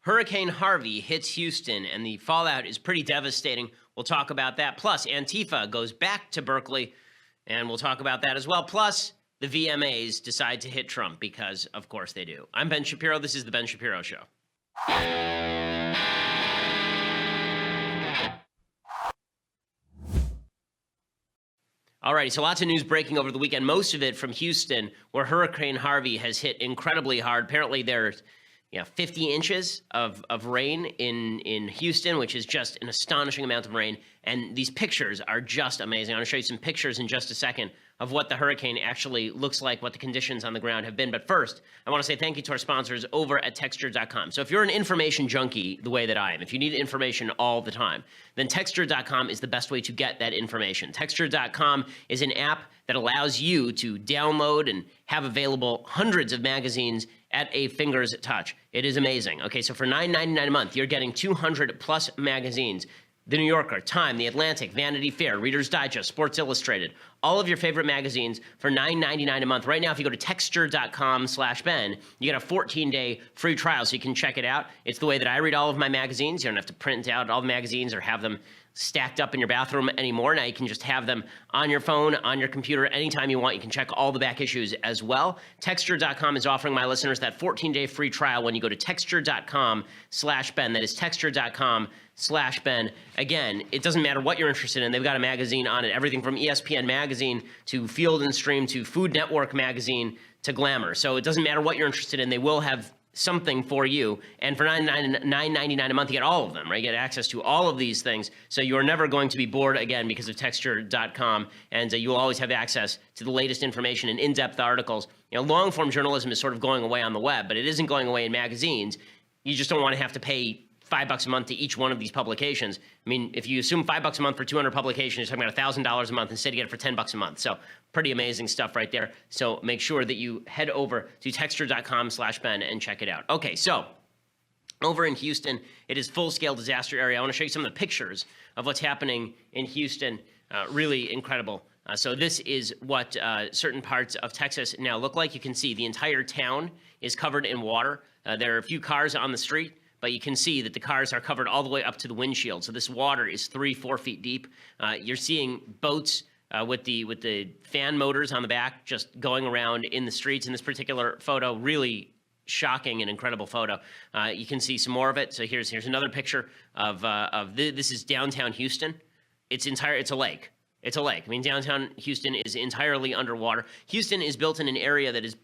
Hurricane Harvey hits Houston, and the fallout is pretty devastating. We'll talk about that. Plus, Antifa goes back to Berkeley, and we'll talk about that as well. Plus, the VMAs decide to hit Trump because, of course, they do. I'm Ben Shapiro. This is The Ben Shapiro Show. Alrighty, so lots of news breaking over the weekend, most of it from Houston, where Hurricane Harvey has hit incredibly hard. Apparently there's 50 inches of rain in Houston, which is just an astonishing amount of rain. And these pictures are just amazing. I'm going to show you some pictures in just a second of what the hurricane actually looks like, what the conditions on the ground have been. But first, I want to say thank you to our sponsors over at Texture.com. So if you're an information junkie the way that I am, if you need information all the time, then Texture.com is the best way to get that information. Texture.com is an app that allows you to download and have available hundreds of magazines at a finger's touch. It is amazing. Okay, so for $9.99 a month, you're getting 200 plus magazines. The New Yorker, Time, The Atlantic, Vanity Fair, Reader's Digest, Sports Illustrated, all of your favorite magazines for $9.99 a month. Right now, if you go to texture.com/Ben, you get a 14-day free trial so you can check it out. It's the way that I read all of my magazines. You don't have to print out all the magazines or have them stacked up in your bathroom anymore. Now you can just have them on your phone, on your computer, anytime you want. You can check all the back issues as well. Texture.com is offering my listeners that 14-day free trial when you go to texture.com/Ben. That is texture.com/Ben. Again, it doesn't matter what you're interested in. They've got a magazine on it, everything from ESPN magazine to Field and Stream to Food Network magazine to Glamour. So it doesn't matter what you're interested in. They will have something for you. And for $9.99 a month, you get all of them, right? You get access to all of these things. So you're never going to be bored again because of Texture.com. And you'll always have access to the latest information and in-depth articles. Long-form journalism is sort of going away on the web, but it isn't going away in magazines. You just don't want to have to pay $5 a month to each one of these publications. I mean, if you assume $5 a month for 200 publications, you're talking about $1,000 a month. Instead, you get it for $10 a month. So pretty amazing stuff right there. So make sure that you head over to texture.com/Ben and check it out. Okay, so over in Houston, it is full-scale disaster area. I want to show you some of the pictures of what's happening in Houston. Really incredible. So this is what certain parts of Texas now look like. You can see the entire town is covered in water. There are a few cars on the street, but you can see that the cars are covered all the way up to the windshield. So this water is 3-4 feet deep. You're seeing boats with the fan motors on the back just going around in the streets in this particular photo. Really shocking and incredible photo. You can see some more of it. So here's another picture of this is downtown Houston. It's a lake. It's a lake. I mean, downtown Houston is entirely underwater. Houston is built in an area that is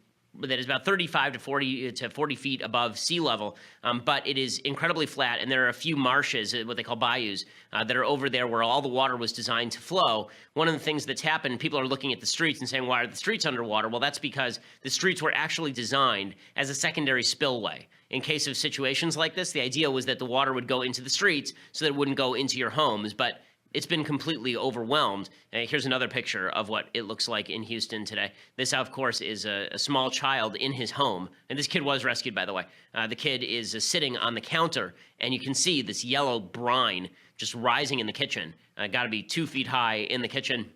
about 35 to 40 feet above sea level, but it is incredibly flat, and there are a few marshes, what they call bayous, that are over there where all the water was designed to flow. One of the things that's happened, people are looking at the streets and saying, why are the streets underwater? Well, that's because the streets were actually designed as a secondary spillway. In case of situations like this, the idea was that the water would go into the streets so that it wouldn't go into your homes, but it's been completely overwhelmed. Here's another picture of what it looks like in Houston today. This, of course, is a small child in his home. And this kid was rescued, by the way. The kid is sitting on the counter, and you can see this yellow brine just rising in the kitchen. Got to be 2 feet high in the kitchen.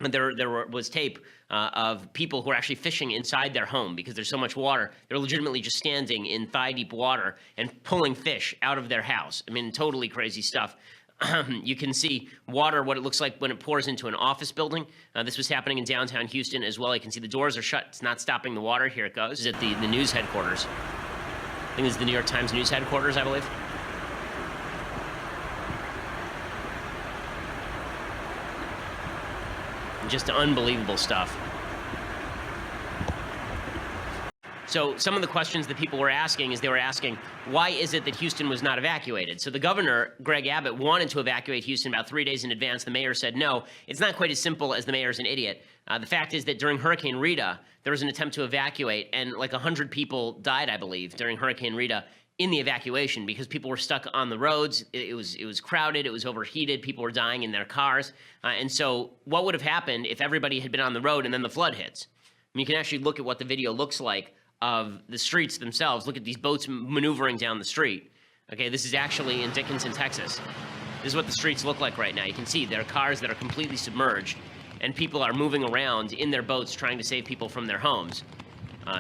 And there was tape of people who are actually fishing inside their home because there's so much water. They're legitimately just standing in thigh-deep water and pulling fish out of their house. I mean, totally crazy stuff. You can see water, what it looks like when it pours into an office building. This was happening in downtown Houston as well. You can see the doors are shut. It's not stopping the water. Here it goes. This is at the news headquarters. I think this is the New York Times news headquarters, I believe. Just unbelievable stuff. So some of the questions that people were asking is they were asking, why is it that Houston was not evacuated? So the governor, Greg Abbott, wanted to evacuate Houston about 3 days in advance. The mayor said, no, it's not quite as simple as the mayor's an idiot. The fact is that during Hurricane Rita, there was an attempt to evacuate, and like 100 people died, I believe, during Hurricane Rita in the evacuation because people were stuck on the roads. It was crowded. It was overheated. People were dying in their cars. And so what would have happened if everybody had been on the road and then the flood hits? I mean, you can actually look at what the video looks like of the streets themselves. Look at these boats maneuvering down the street. Okay, this is actually in Dickinson, Texas. This is what the streets look like right now. You can see there are cars that are completely submerged, and people are moving around in their boats trying to save people from their homes.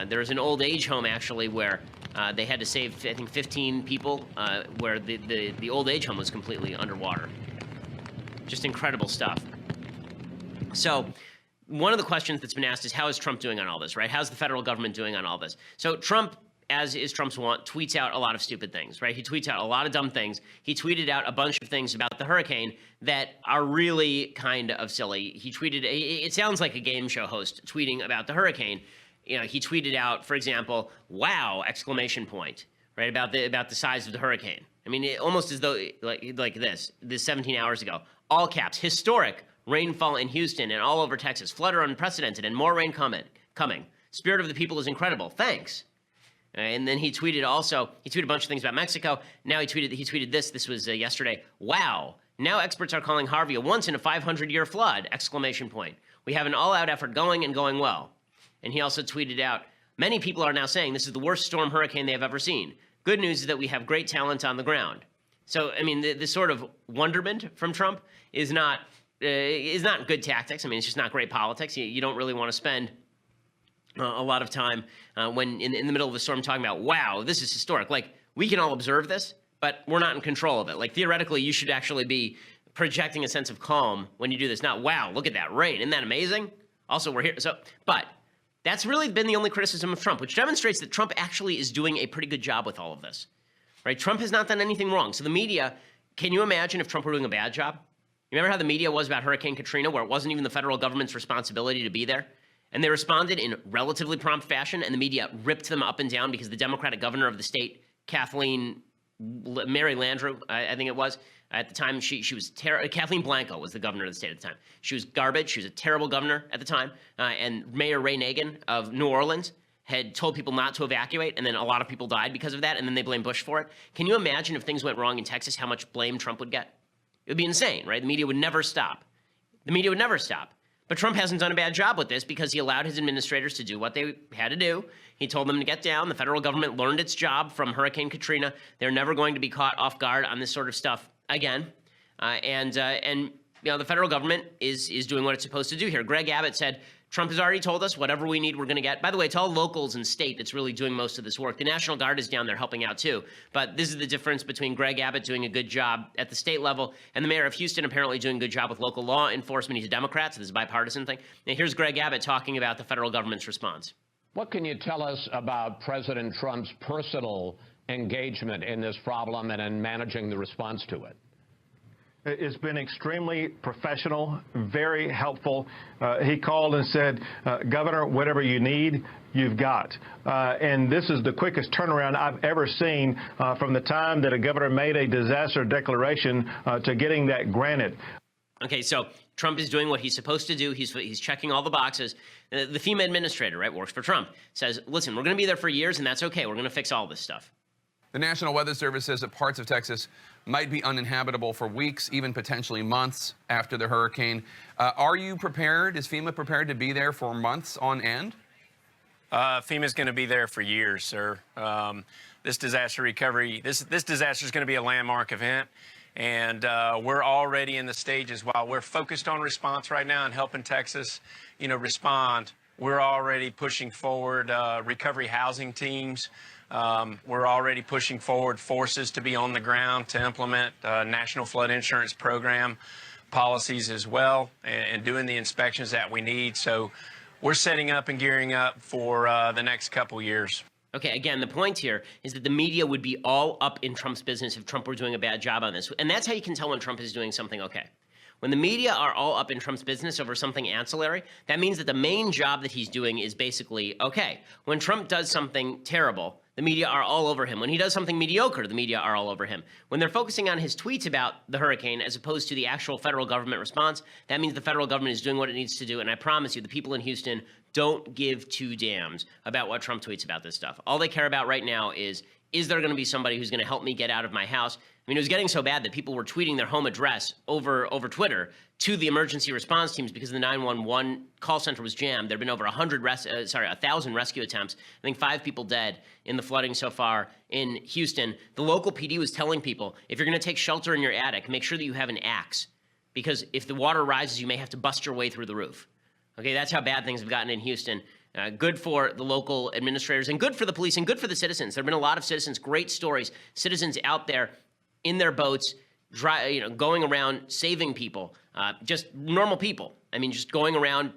There's an old age home, actually, where they had to save, I think, 15 people, where the old age home was completely underwater. Just incredible stuff. So one of the questions that's been asked is, how is Trump doing on all this, right? How's the federal government doing on all this? So Trump, as is Trump's wont, tweets out a lot of stupid things, right? He tweets out a lot of dumb things. He tweeted out a bunch of things about the hurricane that are really kind of silly. He tweeted, it sounds like a game show host tweeting about the hurricane. You know, he tweeted out, for example, "Wow!" exclamation point, right, about the size of the hurricane. I mean, almost as though like this 17 hours ago, all caps, historic rainfall in Houston and all over Texas, flood are unprecedented, and more rain coming. Spirit of the people is incredible. Thanks. And then he tweeted a bunch of things about Mexico. Now he tweeted this. This was yesterday. "Wow! Now experts are calling Harvey a once in a 500-year flood! Exclamation point. We have an all-out effort going and going well." And he also tweeted out, "Many people are now saying this is the worst storm hurricane they have ever seen. Good news is that we have great talent on the ground." So, I mean, this sort of wonderment from Trump is not good tactics. I mean, it's just not great politics. You don't really want to spend a lot of time when in the middle of the storm talking about, "Wow, this is historic." Like, we can all observe this, but we're not in control of it. Like, theoretically, you should actually be projecting a sense of calm when you do this. Not, "Wow, look at that rain. Isn't that amazing? Also, we're here." But that's really been the only criticism of Trump, which demonstrates that Trump actually is doing a pretty good job with all of this, right? Trump has not done anything wrong. So the media, can you imagine if Trump were doing a bad job? You remember how the media was about Hurricane Katrina, where it wasn't even the federal government's responsibility to be there? And they responded in relatively prompt fashion, and the media ripped them up and down because the Democratic governor of the state, Mary Landrieu, I think it was, at the time, she was Kathleen Blanco was the governor of the state at the time. She was garbage. She was a terrible governor at the time. And Mayor Ray Nagin of New Orleans had told people not to evacuate, and then a lot of people died because of that, and then they blamed Bush for it. Can you imagine if things went wrong in Texas, how much blame Trump would get? It would be insane, right? The media would never stop. But Trump hasn't done a bad job with this because he allowed his administrators to do what they had to do. He told them to get down. The federal government learned its job from Hurricane Katrina. They're never going to be caught off guard on this sort of stuff again. And you know, the federal government is doing what it's supposed to do here. Greg Abbott said, "Trump has already told us whatever we need, we're going to get." By the way, it's all locals and state that's really doing most of this work. The National Guard is down there helping out too. But this is the difference between Greg Abbott doing a good job at the state level and the mayor of Houston apparently doing a good job with local law enforcement. He's a Democrat, so this is a bipartisan thing. And here's Greg Abbott talking about the federal government's response. What can you tell us about President Trump's personal engagement in this problem and in managing the response to it? It's been extremely professional, very helpful. He called and said, "Governor, whatever you need, you've got." And this is the quickest turnaround I've ever seen from the time that a governor made a disaster declaration to getting that granted. Okay, so Trump is doing what he's supposed to do. He's checking all the boxes. The FEMA administrator, right, works for Trump, says, "Listen, we're going to be there for years, and that's okay. We're going to fix all this stuff." The National Weather Service says that parts of Texas might be uninhabitable for weeks, even potentially months after the hurricane. Are you prepared? Is FEMA prepared to be there for months on end? FEMA's going to be there for years, sir. This disaster recovery, this disaster is going to be a landmark event. And we're already in the stages. While we're focused on response right now and helping Texas, respond, we're already pushing forward recovery housing teams. We're already pushing forward forces to be on the ground to implement National Flood Insurance Program policies as well and doing the inspections that we need. So we're setting up and gearing up for the next couple years. Okay, again, the point here is that the media would be all up in Trump's business if Trump were doing a bad job on this. And that's how you can tell when Trump is doing something okay. When the media are all up in Trump's business over something ancillary, that means that the main job that he's doing is basically okay. When Trump does something terrible, the media are all over him. When he does something mediocre, the media are all over him. When they're focusing on his tweets about the hurricane as opposed to the actual federal government response, that means the federal government is doing what it needs to do. And I promise you, the people in Houston don't give two damns about what Trump tweets about this stuff. All they care about right now is there going to be somebody who's going to help me get out of my house? I mean, it was getting so bad that people were tweeting their home address over Twitter to the emergency response teams because the 911 call center was jammed. There have been over 1,000 rescue attempts. I think 5 people dead in the flooding so far in Houston. The local PD was telling people, if you're going to take shelter in your attic, make sure that you have an axe, because if the water rises, you may have to bust your way through the roof. Okay, that's how bad things have gotten in Houston. Good for the local administrators and good for the police and good for the citizens. There have been a lot of citizens, great stories, citizens out there in their boats, going around saving people, just normal people. I mean, just going around.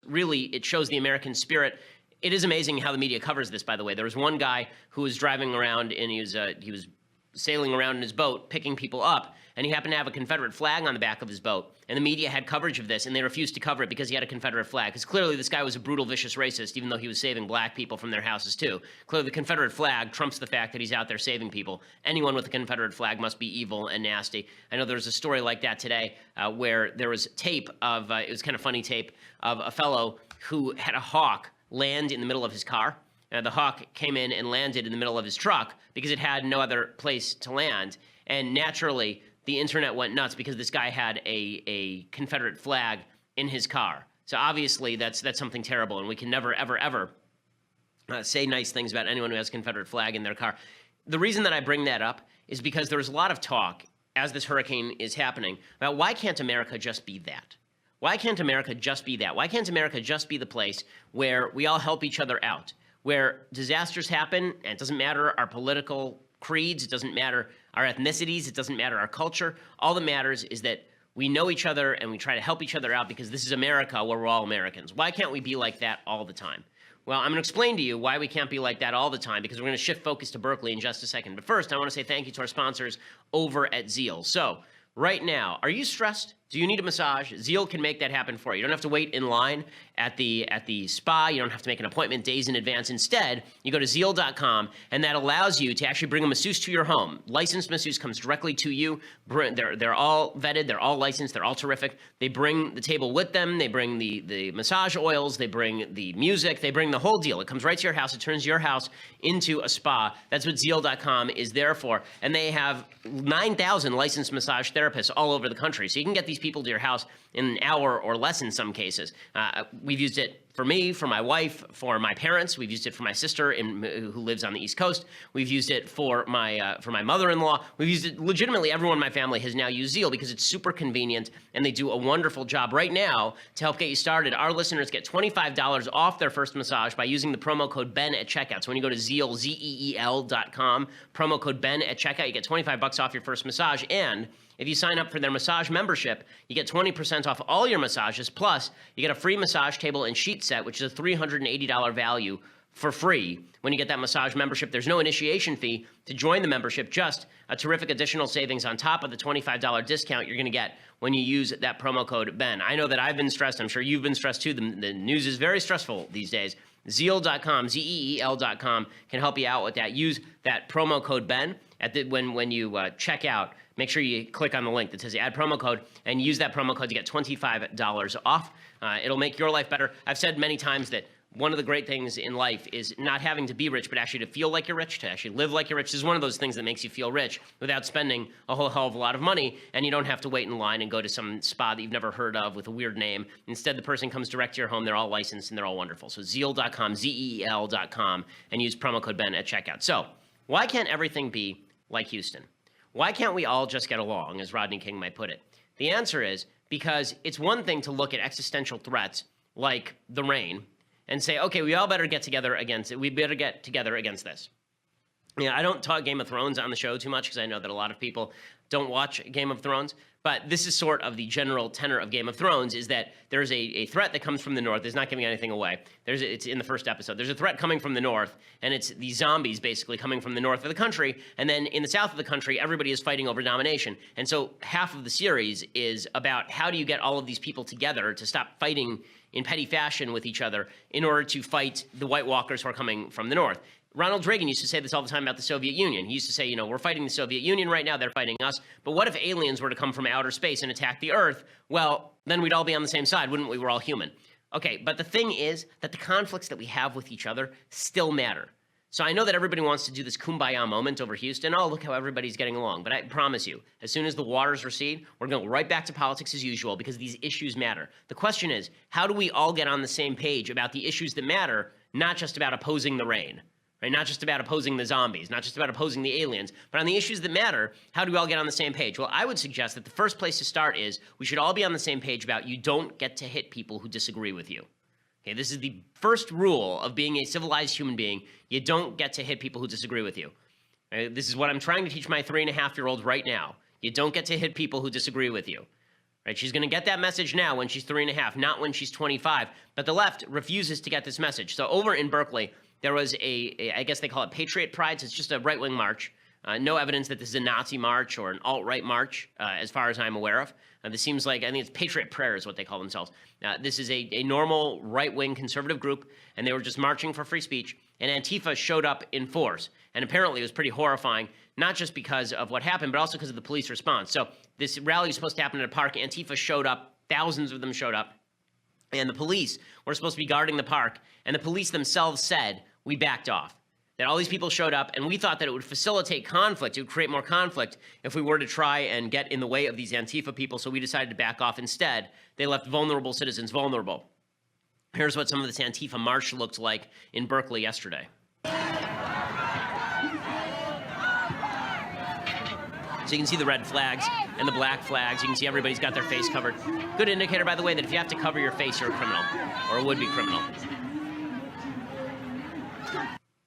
Really, it shows the American spirit. It is amazing how the media covers this, by the way. There was one guy who was driving around and he was sailing around in his boat, picking people up, and he happened to have a Confederate flag on the back of his boat. And the media had coverage of this, and they refused to cover it because he had a Confederate flag. Because clearly this guy was a brutal, vicious racist, even though he was saving black people from their houses too. Clearly the Confederate flag trumps the fact that he's out there saving people. Anyone with a Confederate flag must be evil and nasty. I know there was a story like that today where there was tape of, it was kind of funny tape, of a fellow who had a hawk land in the middle of his car. The hawk came in and landed in the middle of his truck because it had no other place to land. And naturally, the internet went nuts because this guy had a Confederate flag in his car. So obviously, that's something terrible, and we can never, ever, ever say nice things about anyone who has a Confederate flag in their car. The reason that I bring that up is because there was a lot of talk as this hurricane is happening about why can't America just be that? Why can't America just be that? Why can't America just be the place where we all help each other out? Where disasters happen, and it doesn't matter our political creeds, it doesn't matter our ethnicities, it doesn't matter our culture. All that matters is that we know each other and we try to help each other out because this is America where we're all Americans. Why can't we be like that all the time? Well, I'm going to explain to you why we can't be like that all the time because we're going to shift focus to Berkeley in just a second. But first, I want to say thank you to our sponsors over at Zeal. So right now, are you stressed? Do you need a massage? Zeal can make that happen for you. You don't have to wait in line at the spa. You don't have to make an appointment days in advance. Instead, you go to Zeal.com, and that allows you to actually bring a masseuse to your home. Licensed masseuse comes directly to you. They're all vetted. They're all licensed. They're all terrific. They bring the table with them. They bring the massage oils. They bring the music. They bring the whole deal. It comes right to your house. It turns your house into a spa. That's what Zeal.com is there for. And they have 9,000 licensed massage therapists all over the country. So you can get these people to your house in an hour or less in some cases. We've used it for me, for my wife, for my parents. We've used it for my sister who lives on the East Coast. We've used it for my mother-in-law. We've used it legitimately. Everyone in my family has now used Zeal because it's super convenient and they do a wonderful job. Right now, to help get you started, our listeners get $25 off their first massage by using the promo code Ben at checkout. So when you go to Zeal, ZEEL.com, promo code Ben at checkout, you get $25 off your first massage. And if you sign up for their massage membership, you get 20% off all your massages. Plus, you get a free massage table and sheet set, which is a $380 value for free. When you get that massage membership, there's no initiation fee to join the membership, just a terrific additional savings on top of the $25 discount you're going to get when you use that promo code Ben. I know that I've been stressed. I'm sure you've been stressed too. The news is very stressful these days. Zeal.com, ZEEL.com can help you out with that. Use that promo code Ben when you check out. Make sure you click on the link that says add promo code and use that promo code to get $25 off. It'll make your life better. I've said many times that one of the great things in life is not having to be rich, but actually to feel like you're rich, to actually live like you're rich. This is one of those things that makes you feel rich without spending a whole hell of a lot of money, and you don't have to wait in line and go to some spa that you've never heard of with a weird name. Instead, the person comes direct to your home. They're all licensed, and they're all wonderful. So Zeal.com, ZEEL.com, and use promo code Ben at checkout. So why can't everything be like Houston? Why can't we all just get along, as Rodney King might put it? The answer is because it's one thing to look at existential threats like the rain and say, okay, we all better get together against it. We better get together against this. I don't talk Game of Thrones on the show too much because I know that a lot of people don't watch Game of Thrones. But this is sort of the general tenor of Game of Thrones, is that there's a threat that comes from the north. It's not giving anything away. It's in the first episode. There's a threat coming from the north, and it's these zombies basically coming from the north of the country. And then in the south of the country, everybody is fighting over domination. And so half of the series is about how do you get all of these people together to stop fighting in petty fashion with each other in order to fight the White Walkers who are coming from the north. Ronald Reagan used to say this all the time about the Soviet Union. He used to say, we're fighting the Soviet Union right now, they're fighting us. But what if aliens were to come from outer space and attack the Earth? Well, then we'd all be on the same side, wouldn't we? We're all human. Okay, but the thing is that the conflicts that we have with each other still matter. So I know that everybody wants to do this kumbaya moment over Houston. Oh, look how everybody's getting along. But I promise you, as soon as the waters recede, we're going to go right back to politics as usual because these issues matter. The question is, how do we all get on the same page about the issues that matter, not just about opposing the rain? Right? Not just about opposing the zombies, not just about opposing the aliens, but on the issues that matter, how do we all get on the same page? Well, I would suggest that the first place to start is we should all be on the same page about you don't get to hit people who disagree with you. Okay, this is the first rule of being a civilized human being. You don't get to hit people who disagree with you. This is what I'm trying to teach my 3.5-year-old right now. You don't get to hit people who disagree with you. Right? She's going to get that message now when she's 3.5, not when she's 25. But the left refuses to get this message. So over in Berkeley, there was I guess they call it Patriot Prides. It's just a right-wing march. No evidence that this is a Nazi march or an alt-right march, as far as I'm aware of. This seems like, I think it's Patriot Prayer is what they call themselves. This is a normal right-wing conservative group, and they were just marching for free speech. And Antifa showed up in force. And apparently it was pretty horrifying, not just because of what happened, but also because of the police response. So this rally was supposed to happen at a park. Antifa showed up. Thousands of them showed up. And the police were supposed to be guarding the park. And the police themselves said, we backed off. That all these people showed up, and we thought that it would facilitate conflict, it would create more conflict if we were to try and get in the way of these Antifa people, so we decided to back off instead. They left vulnerable citizens vulnerable. Here's what some of this Antifa march looked like in Berkeley yesterday. So you can see the red flags and the black flags. You can see everybody's got their face covered. Good indicator, by the way, that if you have to cover your face, you're a criminal, or a would-be criminal.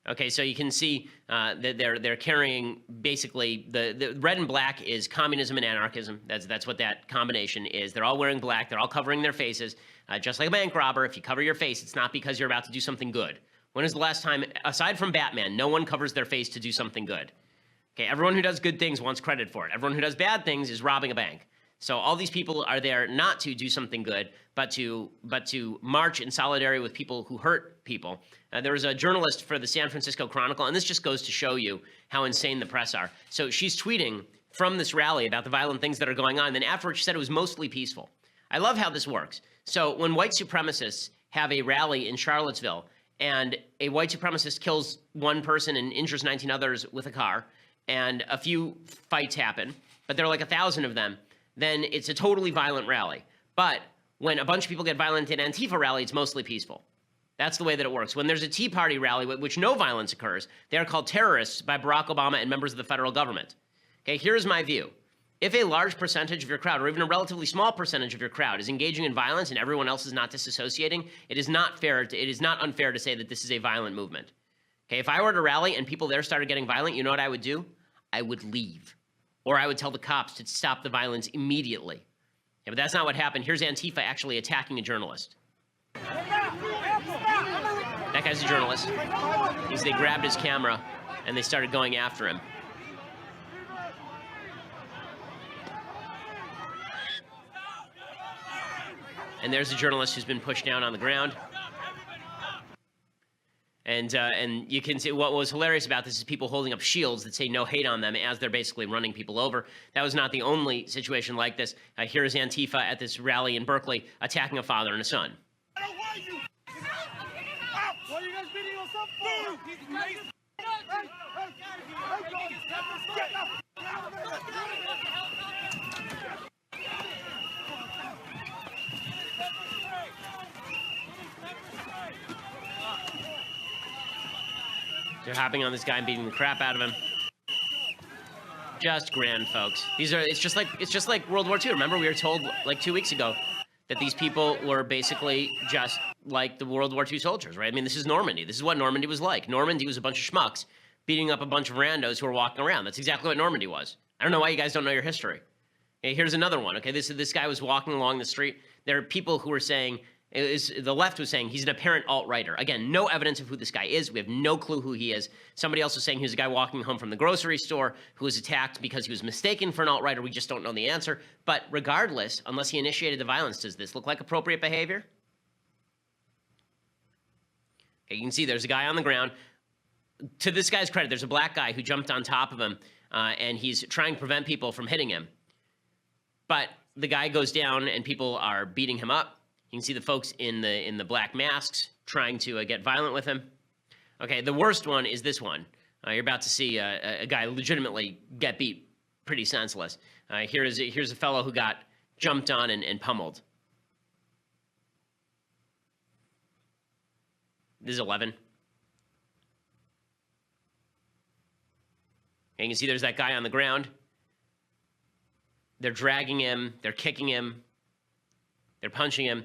Okay, so you can see that they're carrying basically the red and black is communism and anarchism. That's what that combination is. They're all wearing black. They're all covering their faces. Just like a bank robber, if you cover your face, it's not because you're about to do something good. When is the last time, aside from Batman, no one covers their face to do something good? Okay, everyone who does good things wants credit for it. Everyone who does bad things is robbing a bank. So all these people are there not to do something good, but to march in solidarity with people who hurt people. There was a journalist for the San Francisco Chronicle, and this just goes to show you how insane the press are. So she's tweeting from this rally about the violent things that are going on. Then afterwards, she said it was mostly peaceful. I love how this works. So when white supremacists have a rally in Charlottesville, and a white supremacist kills one person and injures 19 others with a car, and a few fights happen, but there are like 1,000 of them, then it's a totally violent rally. But when a bunch of people get violent in an Antifa rally, it's mostly peaceful. That's the way that it works. When there's a Tea Party rally, which no violence occurs, they are called terrorists by Barack Obama and members of the federal government. Okay, here's my view. If a large percentage of your crowd, or even a relatively small percentage of your crowd, is engaging in violence and everyone else is not disassociating, it is not unfair to say that this is a violent movement. Okay, if I were at a rally and people there started getting violent, you know what I would do? I would leave. Or I would tell the cops to stop the violence immediately. Yeah, but that's not what happened. Here's Antifa actually attacking a journalist. That guy's a journalist. They grabbed his camera and they started going after him. And there's a journalist who's been pushed down on the ground. And you can see what was hilarious about this is people holding up shields that say no hate on them as they're basically running people over. That was not the only situation like this. Here's Antifa at this rally in Berkeley attacking a father and a son. What are you guys beating us up for? They're hopping on this guy and beating the crap out of him. Just grand, folks. It's just like World War II. Remember, we were told like 2 weeks ago that these people were basically just like the World War II soldiers, right? I mean, this is Normandy. This is what Normandy was like. Normandy was a bunch of schmucks beating up a bunch of randos who were walking around. That's exactly what Normandy was. I don't know why you guys don't know your history. Okay, here's another one. Okay, this guy was walking along the street. There are people who were saying, the left was saying he's an apparent alt-righter. Again, no evidence of who this guy is. We have no clue who he is. Somebody else was saying he was a guy walking home from the grocery store who was attacked because he was mistaken for an alt-righter. We just don't know the answer. But regardless, unless he initiated the violence, does this look like appropriate behavior? Okay, you can see there's a guy on the ground. To this guy's credit, there's a black guy who jumped on top of him, and he's trying to prevent people from hitting him. But the guy goes down, and people are beating him up. You can see the folks in the black masks trying to get violent with him. Okay, the worst one is this one. You're about to see a guy legitimately get beat pretty senseless. Here's a fellow who got jumped on and pummeled. This is 11. And you can see there's that guy on the ground. They're dragging him. They're kicking him. They're punching him.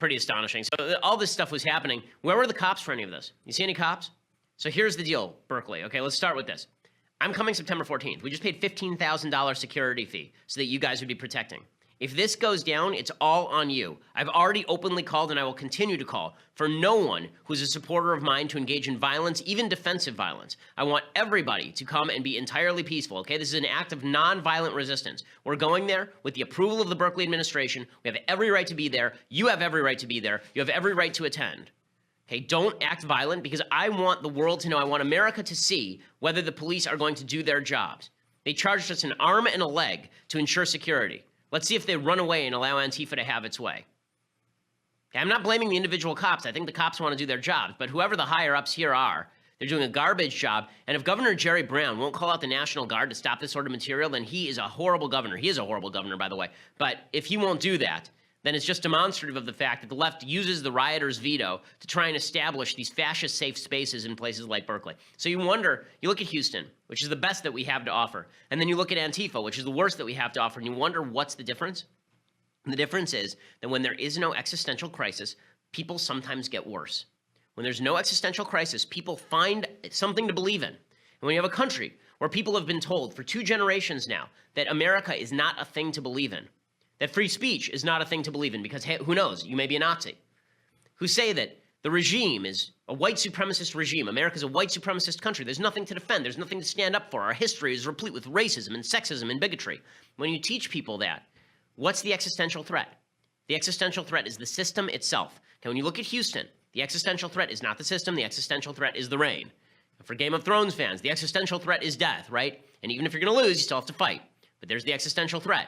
pretty astonishing. So all this stuff was happening. Where were the cops for any of this? You see any cops? So here's the deal, Berkeley. Okay, let's start with this. I'm coming September 14th. We just paid $15,000 security fee so that you guys would be protecting. If this goes down, it's all on you. I've already openly called, and I will continue to call, for no one who's a supporter of mine to engage in violence, even defensive violence. I want everybody to come and be entirely peaceful, okay? This is an act of nonviolent resistance. We're going there with the approval of the Berkeley administration. We have every right to be there. You have every right to be there. You have every right to attend. Okay, don't act violent, because I want the world to know, I want America to see whether the police are going to do their jobs. They charged us an arm and a leg to ensure security. Let's see if they run away and allow Antifa to have its way. Okay, I'm not blaming the individual cops. I think the cops want to do their jobs, but whoever the higher-ups here are, they're doing a garbage job. And if Governor Jerry Brown won't call out the National Guard to stop this sort of material, then he is a horrible governor. He is a horrible governor, by the way. But if he won't do that, then it's just demonstrative of the fact that the left uses the rioters' veto to try and establish these fascist safe spaces in places like Berkeley. So you wonder, you look at Houston, which is the best that we have to offer, and then you look at Antifa, which is the worst that we have to offer, and you wonder what's the difference? And the difference is that when there is no existential crisis, people sometimes get worse. When there's no existential crisis, people find something to believe in. And when you have a country where people have been told for 2 generations now that America is not a thing to believe in, that free speech is not a thing to believe in because, hey, who knows, you may be a Nazi, who say that the regime is a white supremacist regime. America's a white supremacist country. There's nothing to defend. There's nothing to stand up for. Our history is replete with racism and sexism and bigotry. When you teach people that, what's the existential threat? The existential threat is the system itself. Okay, when you look at Houston, the existential threat is not the system. The existential threat is the rain. And for Game of Thrones fans, the existential threat is death, right? And even if you're going to lose, you still have to fight. But there's the existential threat.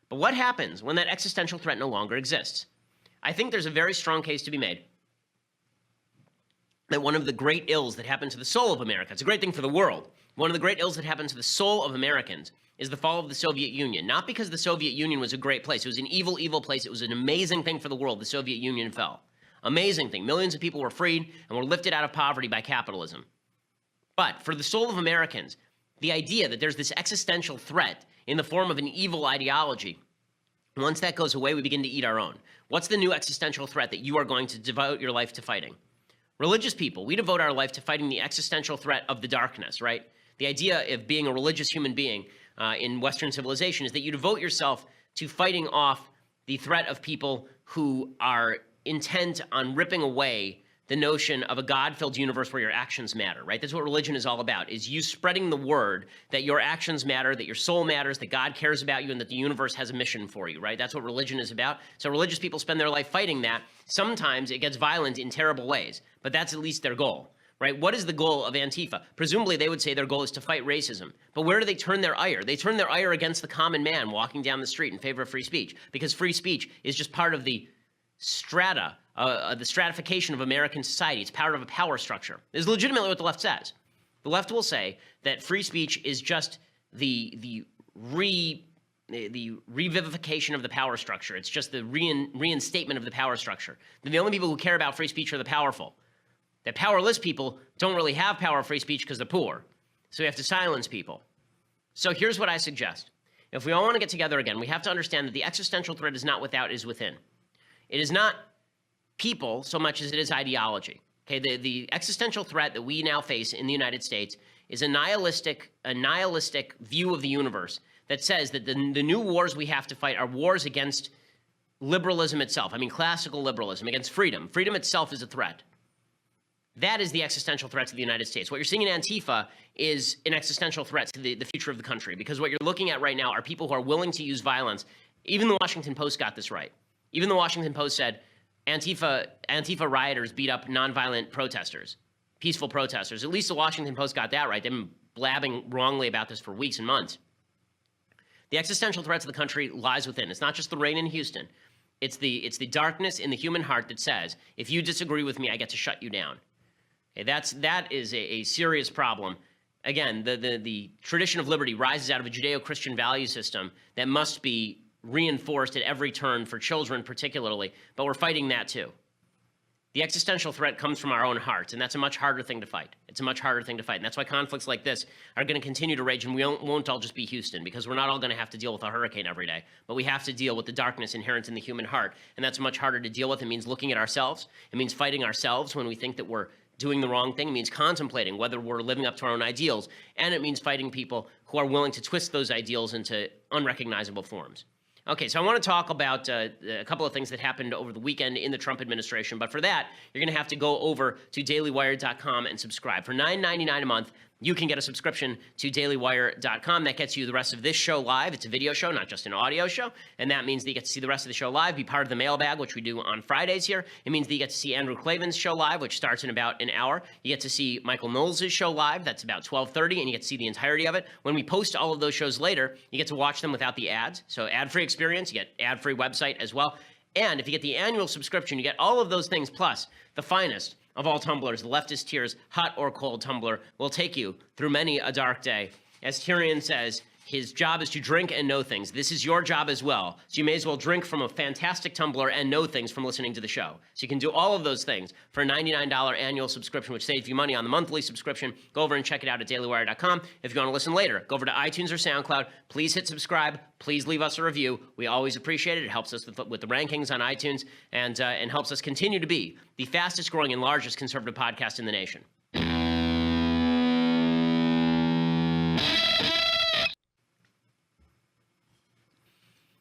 But what happens when that existential threat no longer exists? I think there's a very strong case to be made that one of the great ills that happened to the soul of America, it's a great thing for the world, one of the great ills that happened to the soul of Americans is the fall of the Soviet Union. Not because the Soviet Union was a great place. It was an evil, evil place. It was an amazing thing for the world. The Soviet Union fell. Amazing thing. Millions of people were freed and were lifted out of poverty by capitalism. But for the soul of Americans, the idea that there's this existential threat in the form of an evil ideology, once that goes away, we begin to eat our own. What's the new existential threat that you are going to devote your life to fighting? Religious people, we devote our life to fighting the existential threat of the darkness, right? The idea of being a religious human being in Western civilization is that you devote yourself to fighting off the threat of people who are intent on ripping away the notion of a God-filled universe where your actions matter, right? That's what religion is all about, is you spreading the word that your actions matter, that your soul matters, that God cares about you, and that the universe has a mission for you, right? That's what religion is about. So religious people spend their life fighting that. Sometimes it gets violent in terrible ways, but that's at least their goal, right? What is the goal of Antifa? Presumably, they would say their goal is to fight racism. But where do they turn their ire? They turn their ire against the common man walking down the street in favor of free speech, because free speech is just part of the strata, the stratification of American society. It's part of a power structure. This is legitimately what the left says. The left will say that free speech is just the revivification of the power structure. It's just the reinstatement of the power structure. Then the only people who care about free speech are the powerful. That powerless people don't really have power of free speech because they're poor. So we have to silence people. So here's what I suggest. If we all want to get together again, we have to understand that the existential threat is not without, it is within. It is not people so much as it is ideology. Okay, the existential threat that we now face in the United States is a nihilistic view of the universe that says that the new wars we have to fight are wars against liberalism itself. I mean, classical liberalism, against freedom. Freedom itself is a threat. That is the existential threat to the United States. What you're seeing in Antifa is an existential threat to the future of the country, because what you're looking at right now are people who are willing to use violence. Even the Washington Post got this right. Even the Washington Post said Antifa rioters beat up nonviolent protesters, peaceful protesters. At least the Washington Post got that right. They've been blabbing wrongly about this for weeks and months. The existential threat to the country lies within. It's not just the rain in Houston. It's the darkness in the human heart that says, if you disagree with me, I get to shut you down. Okay, that is a serious problem. Again, the tradition of liberty rises out of a Judeo-Christian value system that must be reinforced at every turn for children particularly, but we're fighting that too. The existential threat comes from our own hearts, and that's a much harder thing to fight. It's a much harder thing to fight, and that's why conflicts like this are going to continue to rage, and we won't all just be Houston, because we're not all going to have to deal with a hurricane every day, but we have to deal with the darkness inherent in the human heart, and that's much harder to deal with. It means looking at ourselves. It means fighting ourselves when we think that we're doing the wrong thing. It means contemplating whether we're living up to our own ideals, and it means fighting people who are willing to twist those ideals into unrecognizable forms. Okay, so I want to talk about a couple of things that happened over the weekend in the Trump administration, but for that, you're going to have to go over to dailywire.com and subscribe. For $9.99 a month, you can get a subscription to dailywire.com. That gets you the rest of this show live. It's a video show, not just an audio show, and that means that you get to see the rest of the show live, be part of the mailbag, which we do on Fridays here. It means that you get to see Andrew Klavan's show live, which starts in about an hour. You get to see Michael Knowles' show live. That's about 12:30, and you get to see the entirety of it. When we post all of those shows later, you get to watch them without the ads. So ad-free experience, you get ad-free website as well. And if you get the annual subscription, you get all of those things plus the finest of all tumblers, the leftist tears, hot or cold tumbler, will take you through many a dark day. As Tyrion says, his job is to drink and know things. This is your job as well. So you may as well drink from a fantastic tumbler and know things from listening to the show. So you can do all of those things for a $99 annual subscription, which saves you money on the monthly subscription. Go over and check it out at dailywire.com. If you want to listen later, go over to iTunes or SoundCloud. Please hit subscribe. Please leave us a review. We always appreciate it. It helps us with the rankings on iTunes and helps us continue to be the fastest growing and largest conservative podcast in the nation.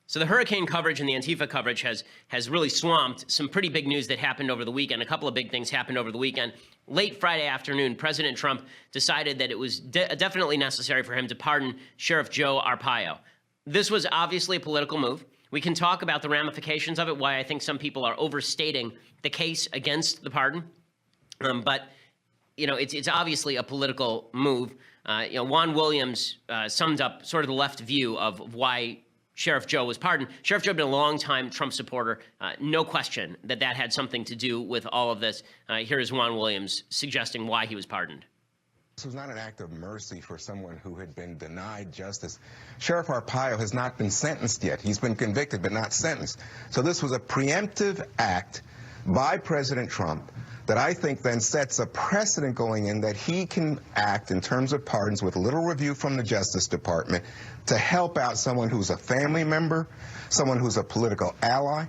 So the hurricane coverage and the Antifa coverage has really swamped some pretty big news that happened over the weekend. A couple of big things happened over the weekend. Late Friday afternoon, President Trump decided that it was definitely necessary for him to pardon Sheriff Joe Arpaio. This was obviously a political move. We can talk about the ramifications of it, why I think some people are overstating the case against the pardon. But, you know, it's obviously a political move. Juan Williams summed up sort of the left view of why Sheriff Joe was pardoned. Sheriff Joe had been a longtime Trump supporter. No question that had something to do with all of this. Here is Juan Williams suggesting why he was pardoned. This was not an act of mercy for someone who had been denied justice. Sheriff Arpaio has not been sentenced yet. He's been convicted but not sentenced. So this was a preemptive act by President Trump that I think then sets a precedent going in that he can act in terms of pardons with little review from the Justice Department to help out someone who's a family member, someone who's a political ally.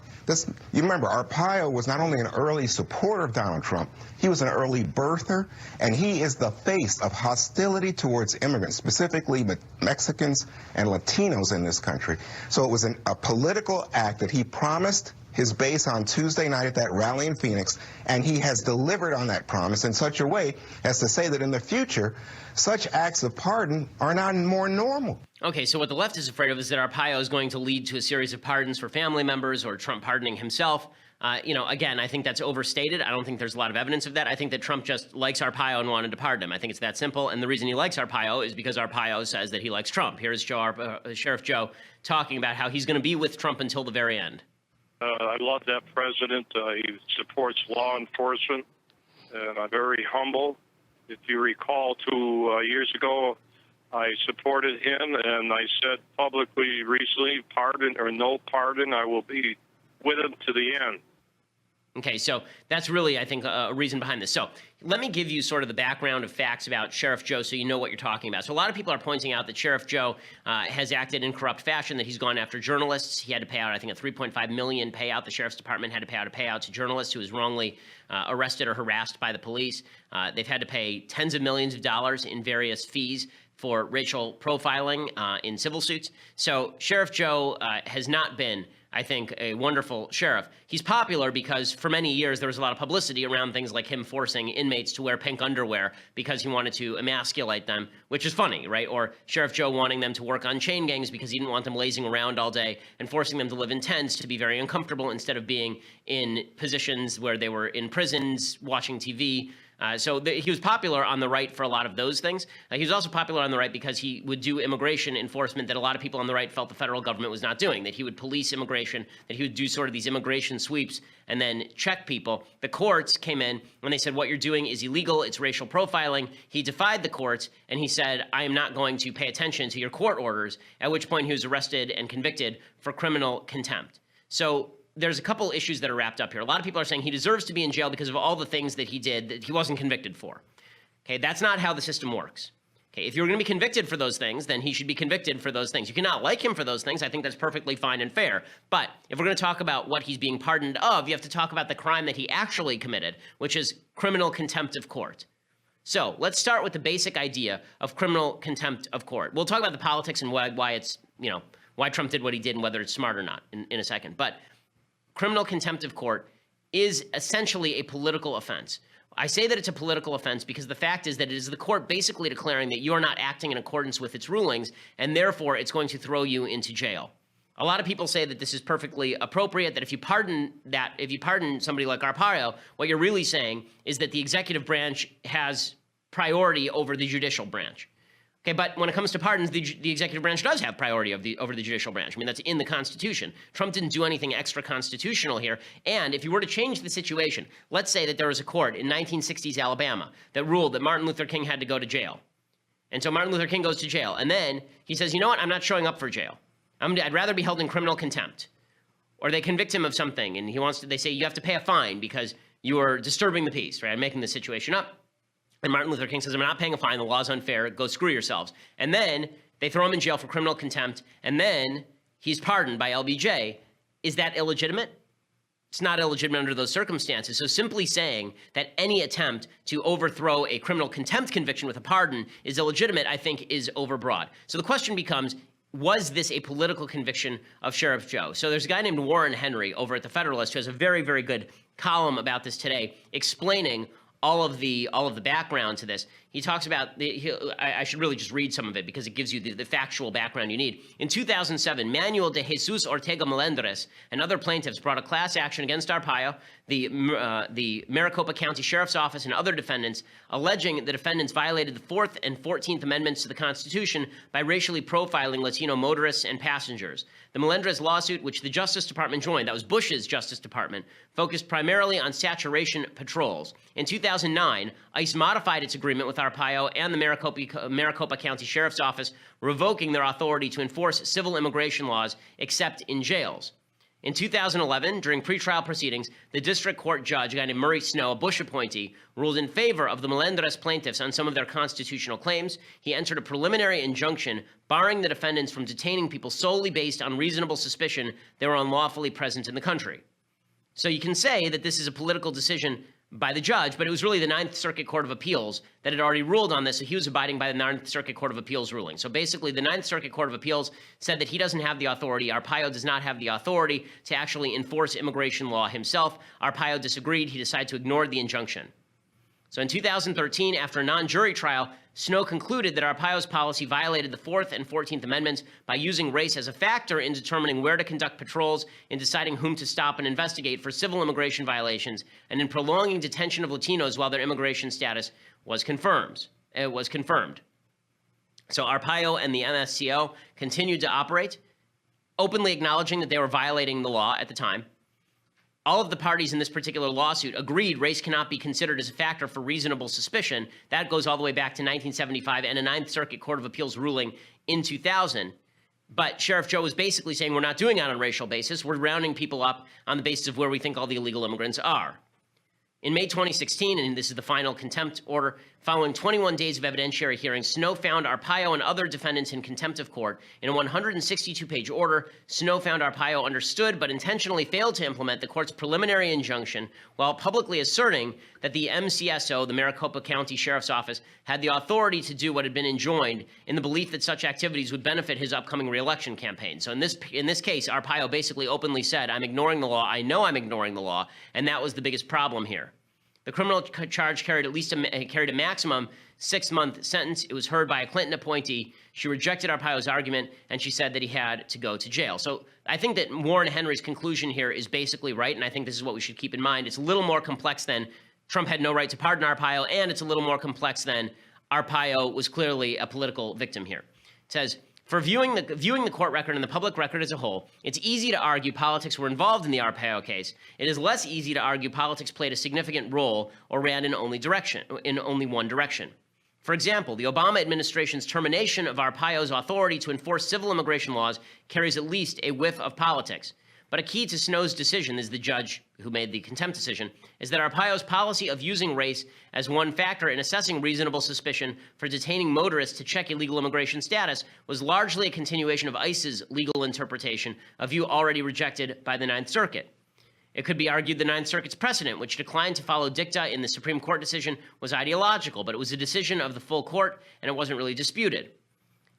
You remember, Arpaio was not only an early supporter of Donald Trump, he was an early birther, and he is the face of hostility towards immigrants, specifically Mexicans and Latinos in this country. So it was a political act that he promised his base on Tuesday night at that rally in Phoenix, and he has delivered on that promise in such a way as to say that in the future, such acts of pardon are not more normal. Okay, so what the left is afraid of is that Arpaio is going to lead to a series of pardons for family members or Trump pardoning himself. Again, I think that's overstated. I don't think there's a lot of evidence of that. I think that Trump just likes Arpaio and wanted to pardon him. I think it's that simple. And the reason he likes Arpaio is because Arpaio says that he likes Trump. Here's Sheriff Joe talking about how he's going to be with Trump until the very end. I love that president. He supports law enforcement, and I'm very humble. If you recall, 2 years ago, I supported him, and I said publicly recently, pardon or no pardon, I will be with him to the end. Okay, so that's really, I think, a reason behind this. So let me give you sort of the background of facts about Sheriff Joe so you know what you're talking about. So a lot of people are pointing out that Sheriff Joe has acted in corrupt fashion, that he's gone after journalists. He had to pay out, I think, a $3.5 million payout. The Sheriff's Department had to pay out a payout to journalists who was wrongly arrested or harassed by the police. They've had to pay tens of millions of dollars in various fees for racial profiling in civil suits. So Sheriff Joe has not been, I think, a wonderful sheriff. He's popular because for many years there was a lot of publicity around things like him forcing inmates to wear pink underwear because he wanted to emasculate them, which is funny, right? Or Sheriff Joe wanting them to work on chain gangs because he didn't want them lazing around all day and forcing them to live in tents to be very uncomfortable instead of being in positions where they were in prisons watching TV. He was popular on the right for a lot of those things. He was also popular on the right because he would do immigration enforcement that a lot of people on the right felt the federal government was not doing, that he would police immigration, that he would do sort of these immigration sweeps and then check people. The courts came in when they said, what you're doing is illegal, it's racial profiling. He defied the courts and he said, I am not going to pay attention to your court orders, at which point he was arrested and convicted for criminal contempt. So there's a couple issues that are wrapped up here. A lot of people are saying he deserves to be in jail because of all the things that he did that he wasn't convicted for. Okay, that's not how the system works. Okay, if you're going to be convicted for those things, then he should be convicted for those things. You cannot like him for those things. I think that's perfectly fine and fair. But if we're going to talk about what he's being pardoned of, you have to talk about the crime that he actually committed, which is criminal contempt of court. So let's start with the basic idea of criminal contempt of court. We'll talk about the politics and why it's, why Trump did what he did and whether it's smart or not in a second. But criminal contempt of court is essentially a political offense. I say that it's a political offense because the fact is that it is the court basically declaring that you are not acting in accordance with its rulings, and therefore it's going to throw you into jail. A lot of people say that this is perfectly appropriate, that if you pardon somebody like Arpaio, what you're really saying is that the executive branch has priority over the judicial branch. Okay, but when it comes to pardons, the executive branch does have priority over the judicial branch. I mean, that's in the Constitution. Trump didn't do anything extra constitutional here. And if you were to change the situation, let's say that there was a court in 1960s Alabama that ruled that Martin Luther King had to go to jail. And so Martin Luther King goes to jail. And then he says, you know what, I'm not showing up for jail. I'd rather be held in criminal contempt. Or they convict him of something, and they say you have to pay a fine because you are disturbing the peace, right? I'm making the situation up. And Martin Luther King says, I'm not paying a fine. The law's unfair. Go screw yourselves. And then they throw him in jail for criminal contempt. And then he's pardoned by LBJ. Is that illegitimate? It's not illegitimate under those circumstances. So simply saying that any attempt to overthrow a criminal contempt conviction with a pardon is illegitimate, I think, is overbroad. So the question becomes, was this a political conviction of Sheriff Joe? So there's a guy named Warren Henry over at The Federalist who has a very, very good column about this today, explaining all of the background to this. He talks about, I should really just read some of it because it gives you the factual background you need. In 2007, Manuel de Jesus Ortega Melendres and other plaintiffs brought a class action against Arpaio, the Maricopa County Sheriff's Office, and other defendants, alleging the defendants violated the 4th and 14th Amendments to the Constitution by racially profiling Latino motorists and passengers. The Melendres lawsuit, which the Justice Department joined, that was Bush's Justice Department, focused primarily on saturation patrols. In 2009, ICE modified its agreement with Arpaio and the Maricopa County Sheriff's Office, revoking their authority to enforce civil immigration laws except in jails. In 2011, during pretrial proceedings, the district court judge, a guy named Murray Snow, a Bush appointee, ruled in favor of the Melendres plaintiffs on some of their constitutional claims. He entered a preliminary injunction barring the defendants from detaining people solely based on reasonable suspicion they were unlawfully present in the country. So you can say that this is a political decision by the judge, but it was really the Ninth Circuit Court of Appeals that had already ruled on this, so he was abiding by the Ninth Circuit Court of Appeals ruling. So basically, the Ninth Circuit Court of Appeals said that he doesn't have the authority, Arpaio does not have the authority to actually enforce immigration law himself. Arpaio disagreed. He decided to ignore the injunction. So in 2013, after a non-jury trial, Snow concluded that Arpaio's policy violated the 4th and 14th Amendments by using race as a factor in determining where to conduct patrols, in deciding whom to stop and investigate for civil immigration violations, and in prolonging detention of Latinos while their immigration status was confirmed. So Arpaio and the MSCO continued to operate, openly acknowledging that they were violating the law at the time. All of the parties in this particular lawsuit agreed race cannot be considered as a factor for reasonable suspicion. That goes all the way back to 1975 and a Ninth Circuit Court of Appeals ruling in 2000. But Sheriff Joe was basically saying we're not doing it on a racial basis. We're rounding people up on the basis of where we think all the illegal immigrants are. In May 2016, and this is the final contempt order, following 21 days of evidentiary hearings, Snow found Arpaio and other defendants in contempt of court. In a 162-page order, Snow found Arpaio understood but intentionally failed to implement the court's preliminary injunction while publicly asserting that the MCSO, the Maricopa County Sheriff's Office, had the authority to do what had been enjoined in the belief that such activities would benefit his upcoming re-election campaign. So in this case, Arpaio basically openly said, I'm ignoring the law, I know I'm ignoring the law, and that was the biggest problem here. The criminal charge carried a maximum 6-month sentence. It was heard by a Clinton appointee. She rejected Arpaio's argument, and she said that he had to go to jail. So I think that Warren Henry's conclusion here is basically right, and I think this is what we should keep in mind. It's a little more complex than Trump had no right to pardon Arpaio, and it's a little more complex than Arpaio was clearly a political victim here. It says, for viewing the court record and the public record as a whole, it's easy to argue politics were involved in the Arpaio case. It is less easy to argue politics played a significant role or ran in only one direction. For example, the Obama administration's termination of Arpaio's authority to enforce civil immigration laws carries at least a whiff of politics. But a key to Snow's decision, is the judge who made the contempt decision, is that Arpaio's policy of using race as one factor in assessing reasonable suspicion for detaining motorists to check illegal immigration status was largely a continuation of ICE's legal interpretation, a view already rejected by the Ninth Circuit. It could be argued the Ninth Circuit's precedent, which declined to follow dicta in the Supreme Court decision, was ideological, but it was a decision of the full court, and it wasn't really disputed.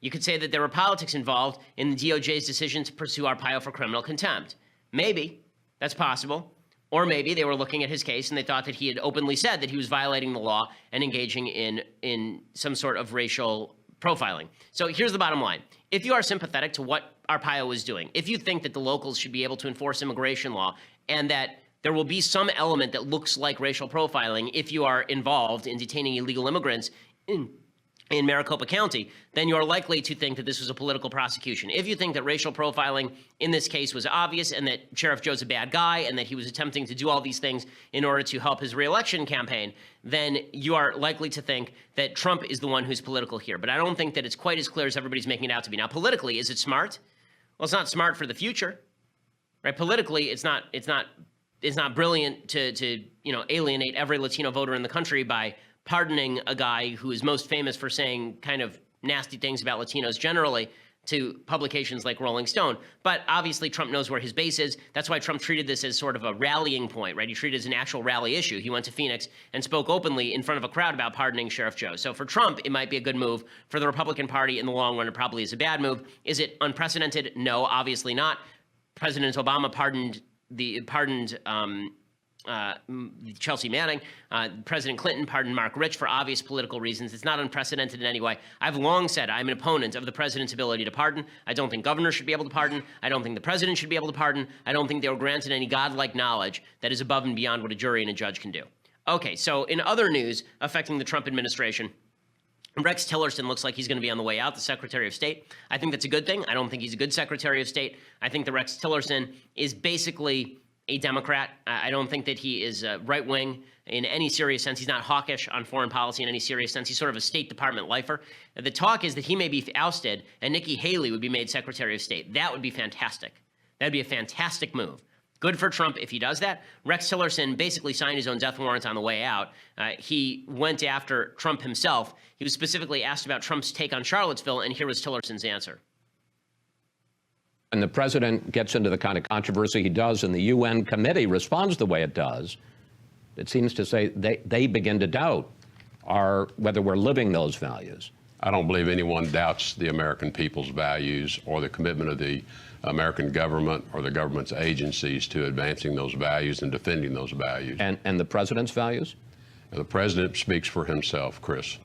You could say that there were politics involved in the DOJ's decision to pursue Arpaio for criminal contempt. Maybe. That's possible. Or maybe they were looking at his case and they thought that he had openly said that he was violating the law and engaging in some sort of racial profiling. So here's the bottom line. If you are sympathetic to what Arpaio was doing, if you think that the locals should be able to enforce immigration law and that there will be some element that looks like racial profiling if you are involved in detaining illegal immigrants in Maricopa County, then you're likely to think that this was a political prosecution. If you think that racial profiling in this case was obvious and that Sheriff Joe's a bad guy and that he was attempting to do all these things in order to help his reelection campaign, then you are likely to think that Trump is the one who's political here. But I don't think that it's quite as clear as everybody's making it out to be. Now, politically, is it smart? Well, it's not smart for the future, right? Politically, it's not brilliant to alienate every Latino voter in the country by pardoning a guy who is most famous for saying kind of nasty things about Latinos generally to publications like Rolling Stone. But obviously Trump knows where his base is. That's why Trump treated this as sort of a rallying point, right? He treated it as an actual rally issue. He went to Phoenix and spoke openly in front of a crowd about pardoning Sheriff Joe. So for Trump, it might be a good move. For the Republican Party in the long run, it probably is a bad move. Is it unprecedented? No, obviously not. President Obama pardoned Chelsea Manning. President Clinton pardoned Mark Rich for obvious political reasons. It's not unprecedented in any way. I've long said I'm an opponent of the president's ability to pardon. I don't think governors should be able to pardon. I don't think the president should be able to pardon. I don't think they were granted any godlike knowledge that is above and beyond what a jury and a judge can do. Okay, so in other news affecting the Trump administration, Rex Tillerson looks like he's going to be on the way out, the Secretary of State. I think that's a good thing. I don't think he's a good Secretary of State. I think that Rex Tillerson is basically a Democrat. I don't think that he is right-wing in any serious sense. He's not hawkish on foreign policy in any serious sense. He's sort of a State Department lifer. The talk is that he may be ousted and Nikki Haley would be made Secretary of State. That would be fantastic. That'd be a fantastic move. Good for Trump if he does that. Rex Tillerson basically signed his own death warrant on the way out. He went after Trump himself. He was specifically asked about Trump's take on Charlottesville, and here was Tillerson's answer. When the president gets into the kind of controversy he does and the UN committee responds the way it does, it seems to say they begin to doubt whether we're living those values. I don't believe anyone doubts the American people's values or the commitment of the American government or the government's agencies to advancing those values and defending those values. And the president's values? And the president speaks for himself, Chris.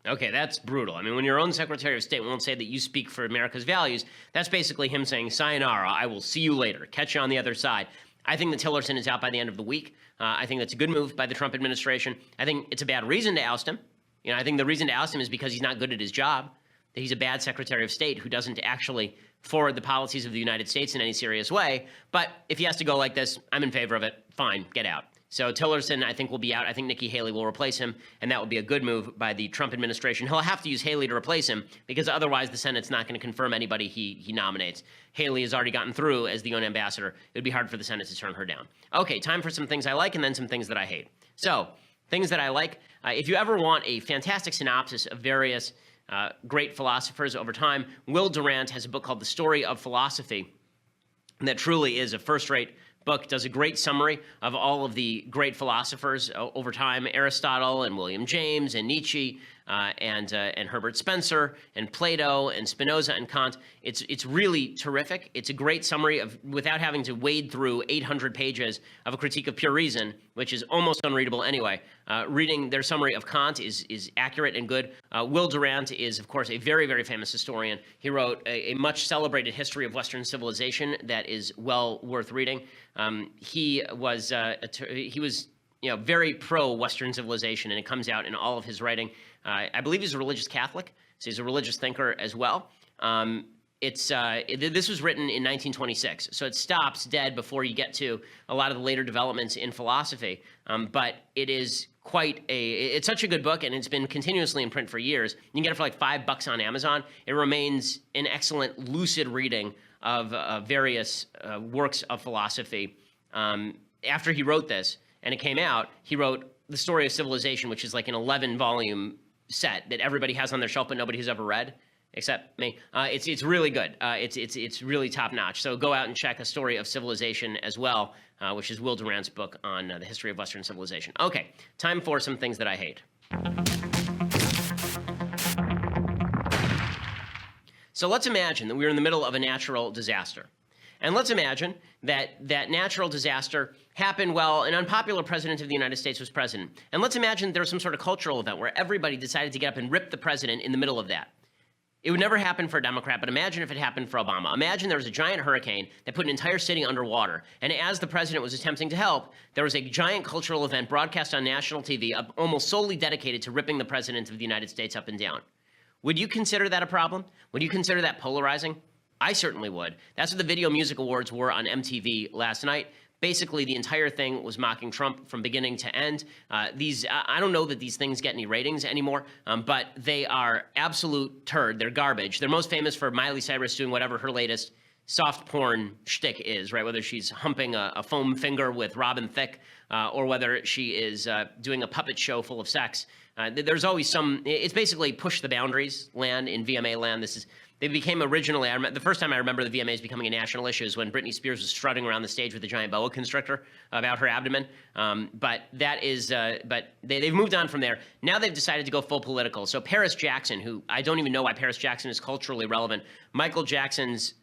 Okay, that's brutal. I mean, when your own Secretary of State won't say that you speak for America's values, that's basically him saying, sayonara, I will see you later, catch you on the other side. I think that Tillerson is out by the end of the week. I think that's a good move by the Trump administration. I think it's a bad reason to oust him. I think the reason to oust him is because he's not good at his job, that he's a bad Secretary of State who doesn't actually forward the policies of the United States in any serious way. But if he has to go like this, I'm in favor of it. Fine, get out. So Tillerson, I think, will be out. I think Nikki Haley will replace him, and that will be a good move by the Trump administration. He'll have to use Haley to replace him because otherwise the Senate's not going to confirm anybody he nominates. Haley has already gotten through as the UN ambassador. It would be hard for the Senate to turn her down. Okay, time for some things I like and then some things that I hate. So, things that I like. If you ever want a fantastic synopsis of various great philosophers over time, Will Durant has a book called The Story of Philosophy that truly is a first-rate book, does a great summary of all of the great philosophers over time, Aristotle and William James and Nietzsche and Herbert Spencer and Plato and Spinoza and Kant. It's really terrific. It's a great summary of, without having to wade through 800 pages of a critique of pure reason, which is almost unreadable anyway. Reading their summary of Kant is accurate and good. Will Durant is, of course, a very, very famous historian. He wrote a much celebrated history of Western civilization that is well worth reading. He was very pro-Western civilization, and it comes out in all of his writing. I believe he's a religious Catholic, so he's a religious thinker as well. this was written in 1926, so it stops dead before you get to a lot of the later developments in philosophy. But it is it's such a good book, and it's been continuously in print for years. You can get it for like $5 on Amazon. It remains an excellent, lucid reading of various works of philosophy. After he wrote this, and it came out, he wrote The Story of Civilization, which is like an 11-volume set that everybody has on their shelf, but nobody has ever read. Except me. It's really good. It's really top notch. So go out and check A Story of Civilization as well, which is Will Durant's book on the history of Western civilization. Okay, time for some things that I hate. So let's imagine that we're in the middle of a natural disaster. And let's imagine that that natural disaster happened while an unpopular president of the United States was president. And let's imagine there was some sort of cultural event where everybody decided to get up and rip the president in the middle of that. It would never happen for a Democrat, but imagine if it happened for Obama. Imagine there was a giant hurricane that put an entire city underwater. And as the president was attempting to help, there was a giant cultural event broadcast on national TV, almost solely dedicated to ripping the president of the United States up and down. Would you consider that a problem? Would you consider that polarizing? I certainly would. That's what the Video Music Awards were on MTV last night. Basically, the entire thing was mocking Trump from beginning to end. I don't know that these things get any ratings anymore, but they are absolute turd. They're garbage. They're most famous for Miley Cyrus doing whatever her latest soft porn shtick is, right? Whether she's humping a foam finger with Robin Thicke, or whether she is doing a puppet show full of sex. There's always it's basically push the boundaries land in VMA land. They became originally, the first time I remember the VMAs becoming a national issue is when Britney Spears was strutting around the stage with a giant boa constrictor about her abdomen. But they've moved on from there. Now they've decided to go full political. So Paris Jackson, who I don't even know why Paris Jackson is culturally relevant, Michael Jackson's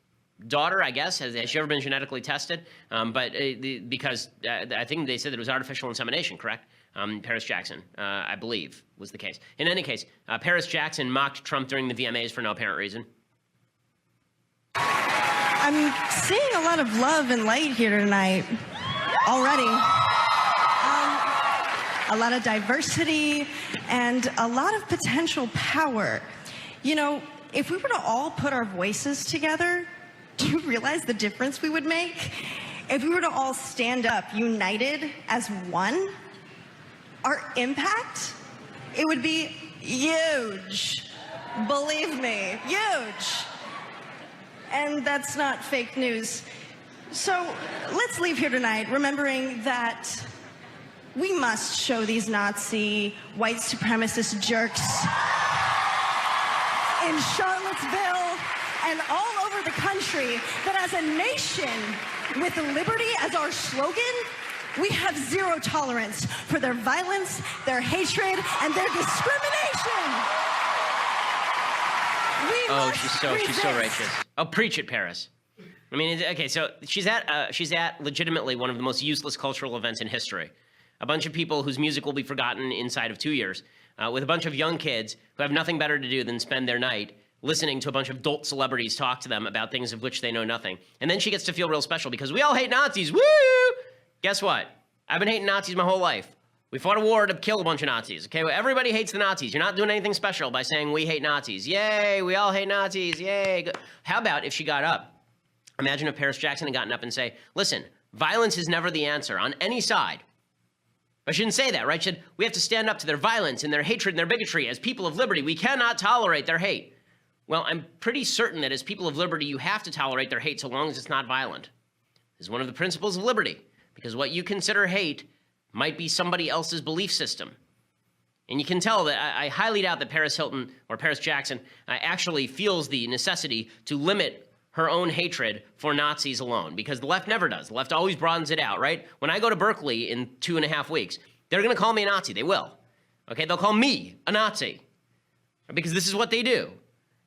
daughter, I guess, has she ever been genetically tested? Because I think they said that it was artificial insemination, correct? Paris Jackson, I believe, was the case. In any case, Paris Jackson mocked Trump during the VMAs for no apparent reason. I'm seeing a lot of love and light here tonight already. A lot of diversity and a lot of potential power. You know, if we were to all put our voices together, do you realize the difference we would make? If we were to all stand up united as one, our impact, it would be huge. Believe me, huge. And that's not fake news. So let's leave here tonight remembering that we must show these Nazi white supremacist jerks in Charlottesville and all over the country that as a nation with liberty as our slogan, we have zero tolerance for their violence, their hatred, and their discrimination. She's so righteous. Oh, preach it, Paris. I mean, okay, so she's at legitimately one of the most useless cultural events in history. A bunch of people whose music will be forgotten inside of 2 years, with a bunch of young kids who have nothing better to do than spend their night listening to a bunch of dolt celebrities talk to them about things of which they know nothing. And then she gets to feel real special because we all hate Nazis. Woo! Guess what? I've been hating Nazis my whole life. We fought a war to kill a bunch of Nazis. Okay, well, everybody hates the Nazis. You're not doing anything special by saying we hate Nazis. Yay, we all hate Nazis. Yay. How about if she got up? Imagine if Paris Jackson had gotten up and say, listen, violence is never the answer on any side. I shouldn't say that, right? We have to stand up to their violence and their hatred and their bigotry. As people of liberty, we cannot tolerate their hate. Well, I'm pretty certain that as people of liberty, you have to tolerate their hate so long as it's not violent. This is one of the principles of liberty, because what you consider hate might be somebody else's belief system. And you can tell that I highly doubt that Paris Hilton or Paris Jackson actually feels the necessity to limit her own hatred for Nazis alone, because the left never does. The left always broadens it out, right? When I go to Berkeley in 2.5 weeks, they're going to call me a Nazi. They will. Okay, they'll call me a Nazi because this is what they do.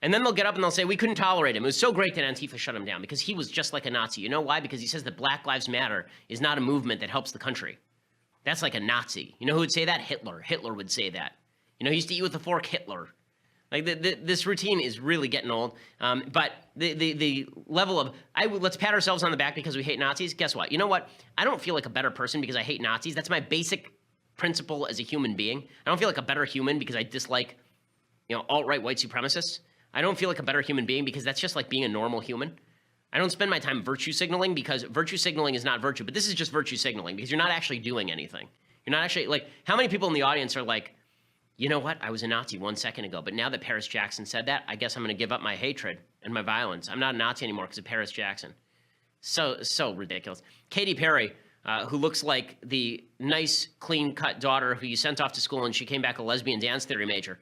And then they'll get up and they'll say, we couldn't tolerate him. It was so great that Antifa shut him down because he was just like a Nazi. You know why? Because he says that Black Lives Matter is not a movement that helps the country. That's like a Nazi. You know who would say that? Hitler. Hitler would say that. You know, he used to eat with a fork, Hitler. Like this routine is really getting old. But the level of, let's pat ourselves on the back because we hate Nazis. Guess what? You know what? I don't feel like a better person because I hate Nazis. That's my basic principle as a human being. I don't feel like a better human because I dislike, alt-right white supremacists. I don't feel like a better human being because that's just like being a normal human. I don't spend my time virtue signaling because virtue signaling is not virtue, but this is just virtue signaling because you're not actually doing anything. You're not actually, like, how many people in the audience are like, you know what, I was a Nazi 1 second ago, but now that Paris Jackson said that, I guess I'm going to give up my hatred and my violence. I'm not a Nazi anymore because of Paris Jackson. So ridiculous. Katy Perry, who looks like the nice, clean-cut daughter who you sent off to school and she came back a lesbian dance theory major.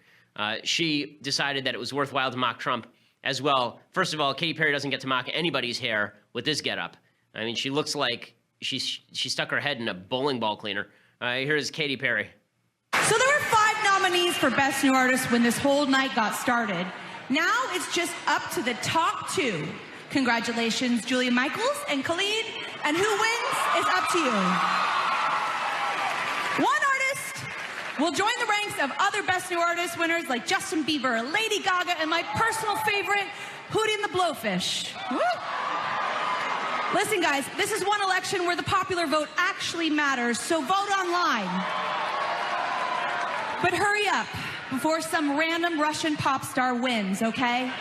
She decided that it was worthwhile to mock Trump as well. First of all, Katy Perry doesn't get to mock anybody's hair with this getup. I mean, she looks like she stuck her head in a bowling ball cleaner. Here's Katy Perry. So there were 5 nominees for Best New Artist when this whole night got started. Now it's just up to the top 2. Congratulations, Julia Michaels and Khalid. And who wins is up to you. One artist will join the ranks of other Best New Artist winners like Justin Bieber, Lady Gaga, and my personal favorite, Hootie and the Blowfish. Woo! Listen, guys, this is one election where the popular vote actually matters, so vote online. But hurry up before some random Russian pop star wins, okay?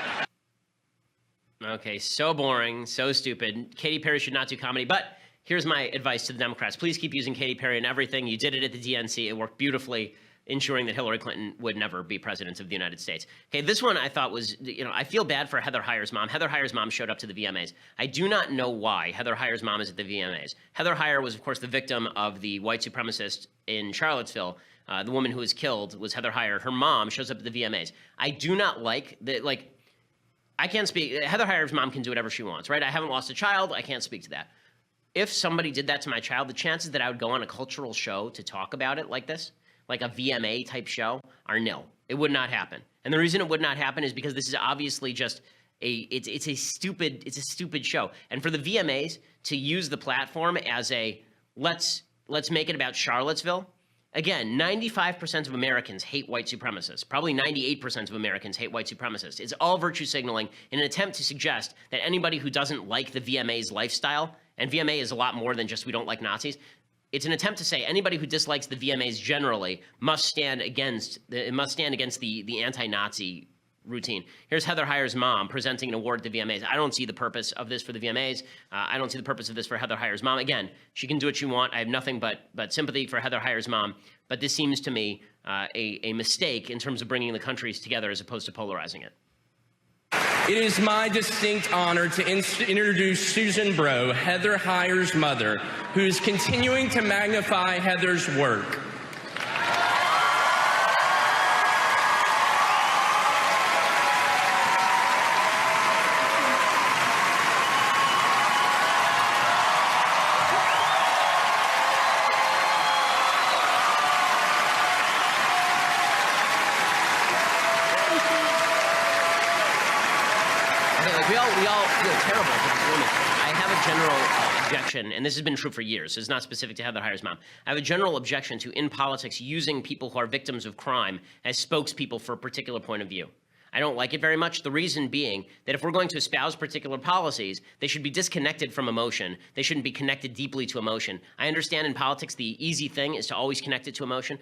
Okay, so boring, so stupid. Katy Perry should not do comedy, but here's my advice to the Democrats. Please keep using Katy Perry in everything. You did it at the DNC. It worked beautifully, ensuring that Hillary Clinton would never be president of the United States. Okay, this one I thought was, I feel bad for Heather Heyer's mom. Heather Heyer's mom showed up to the VMAs. I do not know why Heather Heyer's mom is at the VMAs. Heather Heyer was, of course, the victim of the white supremacist in Charlottesville. The woman who was killed was Heather Heyer. Her mom shows up at the VMAs. I do not like that, I can't speak. Heather Heyer's mom can do whatever she wants, right? I haven't lost a child. I can't speak to that. If somebody did that to my child, the chances that I would go on a cultural show to talk about it like this, like a VMA type show, are nil. It would not happen. And the reason it would not happen is because this is obviously just it's a stupid show. And for the VMAs to use the platform as a let's make it about Charlottesville. Again, 95% of Americans hate white supremacists. Probably 98% of Americans hate white supremacists. It's all virtue signaling in an attempt to suggest that anybody who doesn't like the VMA's lifestyle, and VMA is a lot more than just we don't like Nazis, it's an attempt to say anybody who dislikes the VMAs generally must stand against the anti-Nazi routine. Here's Heather Heyer's mom presenting an award at the VMAs. I don't see the purpose of this for the VMAs. I don't see the purpose of this for Heather Heyer's mom. Again, she can do what she wants. I have nothing but sympathy for Heather Heyer's mom. But this seems to me a mistake in terms of bringing the countries together as opposed to polarizing it. It is my distinct honor to introduce Susan Bro, Heather Heyer's mother, who is continuing to magnify Heather's work. We all feel terrible for this woman. I have a general objection, and this has been true for years, so it's not specific to Heather Heyer's mom. I have a general objection to, in politics, using people who are victims of crime as spokespeople for a particular point of view. I don't like it very much, the reason being that if we're going to espouse particular policies, they should be disconnected from emotion. They shouldn't be connected deeply to emotion. I understand in politics the easy thing is to always connect it to emotion.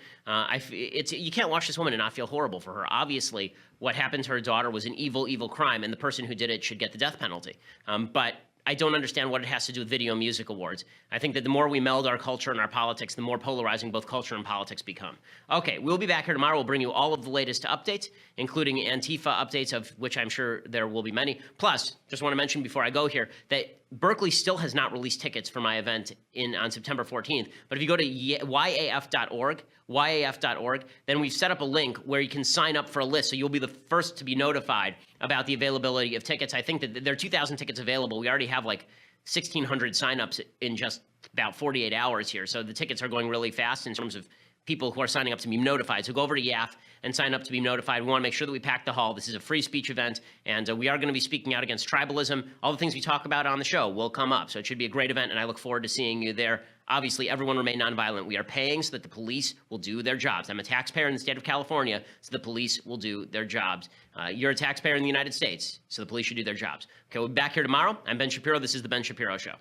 You can't watch this woman and not feel horrible for her. Obviously, what happened to her daughter was an evil, evil crime, and the person who did it should get the death penalty. But I don't understand what it has to do with Video Music Awards. I think that the more we meld our culture and our politics, the more polarizing both culture and politics become. Okay, we'll be back here tomorrow. We'll bring you all of the latest updates, including Antifa updates, of which I'm sure there will be many. Plus, just want to mention before I go here that Berkeley still has not released tickets for my event on September 14th. But if you go to YAF.org, then we've set up a link where you can sign up for a list, so you'll be the first to be notified about the availability of tickets. I think that there are 2,000 tickets available. We already have like 1,600 signups in just about 48 hours here. So the tickets are going really fast in terms of people who are signing up to be notified. So go over to YAF and sign up to be notified. We want to make sure that we pack the hall. This is a free speech event, and we are going to be speaking out against tribalism. All the things we talk about on the show will come up. So it should be a great event, and I look forward to seeing you there. Obviously, everyone remain nonviolent. We are paying so that the police will do their jobs. I'm a taxpayer in the state of California, so the police will do their jobs. You're a taxpayer in the United States, so the police should do their jobs. Okay, we'll be back here tomorrow. I'm Ben Shapiro. This is The Ben Shapiro Show.